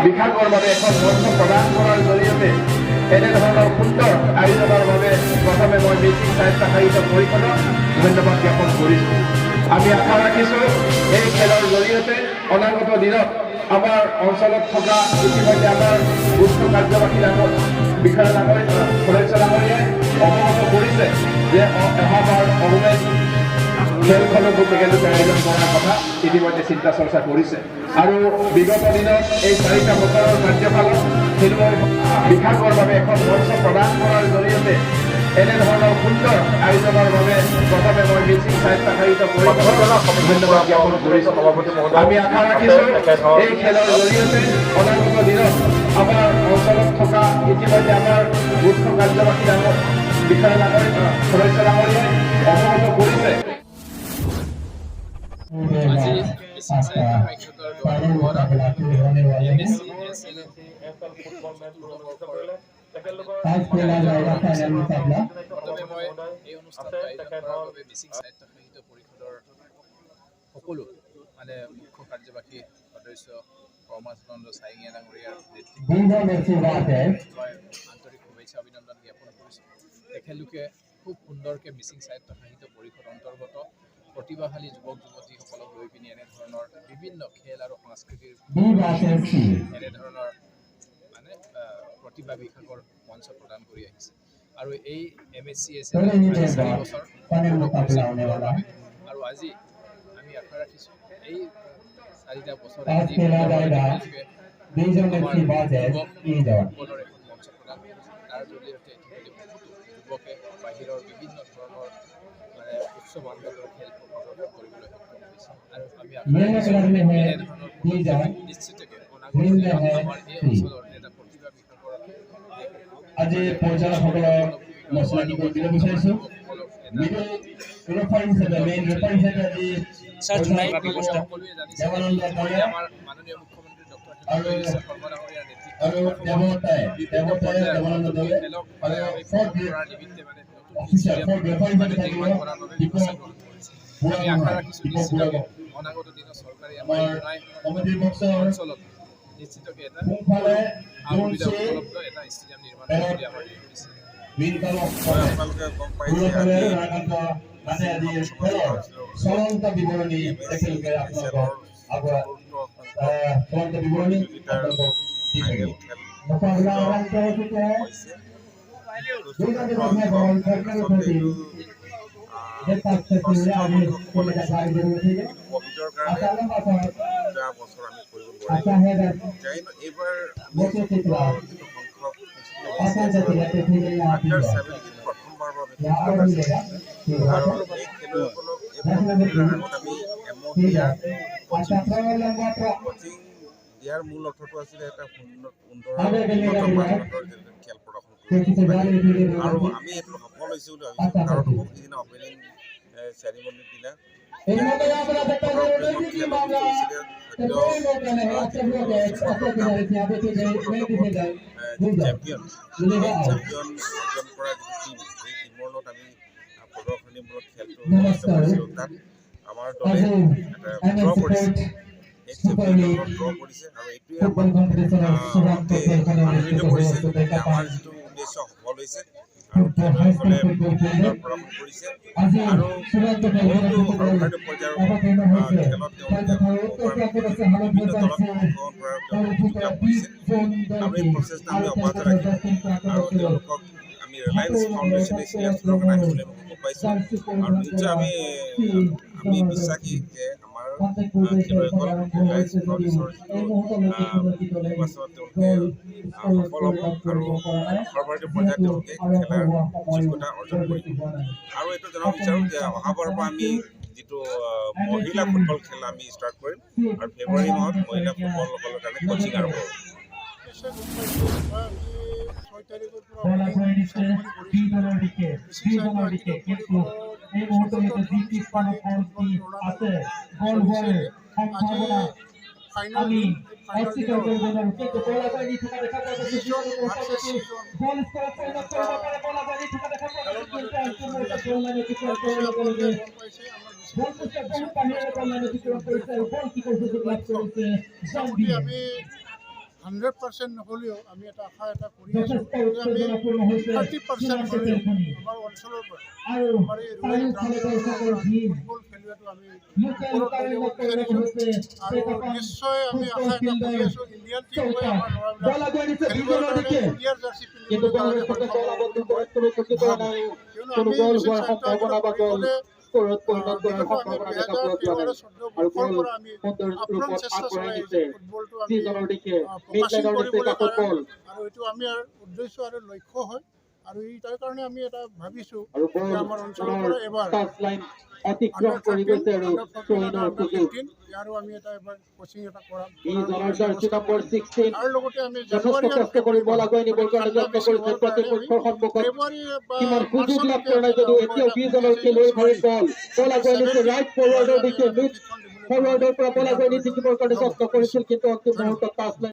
বিভাগৰ বাবে এখন মঞ্চ প্ৰদান কৰাৰ জৰিয়তে এনেধৰণৰ সুন্দৰ আয়োজনৰ বাবে প্ৰথমে মই মিচিং স্বায়ত্তশাসিত পৰিষদক ধন্যবাদ জ্ঞাপন কৰিছোঁ। আমি আশা ৰাখিছোঁ এই খেলৰ জৰিয়তে অনাগত দিনত আমাৰ অঞ্চলত থকা ইতিমধ্যে আমাৰ জ্যেষ্ঠ কাৰ্যবাহী বিষয়া সদস্য ডাঙৰীয়াই অৱগত কৰিছে যে অহাবাৰ অৰুণাচল খেলখনকো তেখেতলোকে আয়োজন কৰাৰ কথা ইতিমধ্যে চিন্তা চৰ্চা কৰিছে আৰু বিগত দিনত এই 4টা বছৰৰ কাৰ্যকালত খেলুৱৈ বিভাগৰ বাবে এখন মঞ্চ প্ৰদান কৰাৰ জৰিয়তে এনেধৰণৰ সুন্দৰ আয়োজনৰ বাবে প্ৰথমে মই মিচিং স্বায়ত্তশাসিত পৰিষদক ধন্যবাদ জ্ঞাপন কৰিছোঁ। আমি আশা ৰাখিছোঁ এই খেলৰ জৰিয়তে অনাগত দিনত আমাৰ অঞ্চলত থকা ইতিমধ্যে আমাৰ জ্যেষ্ঠ কাৰ্যবাহী বিষয়া সদস্য ডাঙৰীয়াই অৱগত কৰিছে। আজি মিচিং স্বায়ত্তশাসিতৰ দ্বাৰা MSC প্ৰথমে মই এই অনুষ্ঠানটো আয়োজন কৰাৰ বাবে মিচিং স্বায়ত্তশাসিত পৰিষদৰ সকলো মুখ্য কাৰ্যবাহী সদস্য পৰমানন্দ চাইঙীয়া ডাঙৰীয়াৰ নেতৃত্বত মই আন্তৰিক শুভেচ্ছা অভিনন্দন জ্ঞাপন কৰিছোঁ। তেখেতলোকে খুব সুন্দৰকৈ মিচিং স্বায়ত্তশাসিত পৰিষদ অন্তৰ্গত প্ৰতিভাশালী যুৱক যুৱতীসকলক লৈ পিনি এনেধৰণৰ বিভিন্ন খেল আৰু সংস্কৃতিৰ এনেধৰণৰ প্ৰতিভা বিকাশৰ মঞ্চ প্ৰদান কৰি আহিছে আৰু এই MSCS 4 বছৰ আৰু আজি আমি আশা ৰাখিছোঁ এই 4টা বছৰে মঞ্চ প্ৰদান তাৰ জৰিয়তে যুৱকে বাহিৰৰ বিভিন্ন ধৰণৰ উচ্চ মানদণ্ডৰ খেল প্ৰদৰ্শন কৰিবলৈ সক্ষম হৈছে আৰু আমি আশা ৰাখিছোঁ এনেধৰণৰ নিশ্চিতকৈ অনাগত দিনত আমাৰ এই অঞ্চলৰ এটা প্ৰতিভা বিকাশৰ আজি পৰিচালকসকলক মই চিনাকি কৰি দিব বিচাৰিছোঁ। সকলোৱে জানিছে আমাৰ মাননীয় মুখ্যমন্ত্ৰী ডক্টৰ হিমন্ত বিশ্ব শৰ্মা ডাঙৰীয়াৰ নেতৃত্বত বিভিন্ন পৰ্যায়ত খেলক কৰাৰ নিমিত্তে নিৰ্মাণ কৰাৰ বাবে ব্যৱস্থা গ্ৰহণ কৰিছে। আমি আশা ৰাখিছোঁ নিশ্চিতকৈ অনাগত দিনত চৰকাৰে আমাৰ অঞ্চলত নিশ্চিতকৈ এটা সুবিধা উপলব্ধ এটা ষ্টেডিয়াম নিৰ্মাণ কৰি আমাৰ কৰিছে। চলন্ত বিৱৰণী তেখেতলোকে আপোনালোকক চলন্ত বিৱৰণী আপোনালোকক দি থাকিব। ইয়াৰ মূল অৰ্থটো আছিলে এটা সুন্দৰ খেল প্ৰদৰ্শন আৰু আমি এইটো সফল হৈছোঁ বুলি ভাবিছোঁ কাৰণ সিদিনা অপেনিং চেৰিমনিৰ দিনা চেম্পিয়ন অৰ্জন কৰা যিটো টিম সেই টিমৰ লগত আমি প্ৰদৰ্শনীমূলক খেলটো কৰিছিলোঁ। তাত আমাৰ দলে এটা ড্ৰ কৰিছে ড্ৰ কৰিছে আৰু এইটোৱে আমাক আনন্দিত কৰিছে যে আমাৰ যিটো উদ্দেশ্য সফল হৈছে আৰু খেলুৱৈসকলে সুন্দৰ প্ৰদৰ্শন কৰিছে আৰু বহুতো সৰ্বভাৰতীয় পৰ্যায়ৰ খেলত তেওঁলোকে বিভিন্ন দলত অংশগ্ৰহণ কৰাৰ তেওঁলোকে কৰিছে আৰু এই প্ৰচেষ্টা আমি অব্যাহত ৰাখিম আৰু তেওঁলোকক আমি ৰিলায়েন্স ফাউণ্ডেশ্যনে চিলেকশ্যনৰ কাৰণে আহিবলৈ সুযোগ পাইছোঁ আৰু নিশ্চয় আমি বিশ্বাসী যে আমাৰ খেলুৱৈসকল ৰিলায়েন্স ফাউণ্ডেশ্যনৰ যিটো নিৰ্বাচনত তেওঁলোকে সফল হ'ব আৰু সৰ্বভাৰতীয় পৰ্যায়ত তেওঁলোকে খেলাৰ যোগ্যতা অৰ্জন কৰিব। আৰু এইটো জনাব বিচাৰোঁ যে অহাবাৰৰ পৰা আমি যিটো মহিলা ফুটবল খেল আমি ষ্টাৰ্ট কৰিম আৰু ফেব্ৰুৱাৰী মাহত মহিলা ফুটবলসকলৰ কাৰণে কোচিং আৰম্ভ হ'ব। এই মুহূর্তে দ্বিতীয় স্থানে আছে গোল হয়ে আমি অস্বীকার করব না কিন্তু বলা বাইরে থাকা দেখা যাচ্ছে গোল স্কোর পরিণত করতে পারে বলা বাইরে থাকা দেখা যাচ্ছে কিন্তু অন্তর্গত গোলমানে কিছু গোল করেছে গোল করতে বহু পানির গোলমানে কিছু করেছে গোল কি করতে লাভ করেছে জাম্বি 100% নহ'লেও আমি এটা আশা এটা কৰি আছোঁ যে আমি 30% হ'লেও আমাৰ অঞ্চলৰ পৰা আমাৰ এই ৰুৰেল গ্ৰাম্য অঞ্চলৰ পৰা ফুটবল খেলুৱৈটো আমি ওপৰত লৈ যাব বিচাৰিছোঁ আৰু নিশ্চয় আমি আশা এটা কৰি আছোঁ ইণ্ডিয়ান টীম হৈ আমাৰ ল'ৰাবিলাক খেলিবৰ কাৰণে ইণ্ডিয়াৰ জাৰ্চি পিন্ধিবৰ কাৰণে কিয়নো আমি মিছিং চাৰিটা উদ্দেশ্য আৰু লক্ষ্য হয় আৰু তাৰ কাৰণে আমি এটা ভাবিছোঁ যে আমাৰ অঞ্চলৰ পৰা এবাৰ ইয়াৰো আমি এটা এবাৰ কোচিং এটা কৰাম তাৰ লগতে আমি জানুৱাৰী ফৰৱাৰ্ডৰ পৰা বল আগুৱাই নিছে কিবৰ কাৰণে যত্ন কৰিছিল কিন্তু অন্তিম মুহূৰ্তত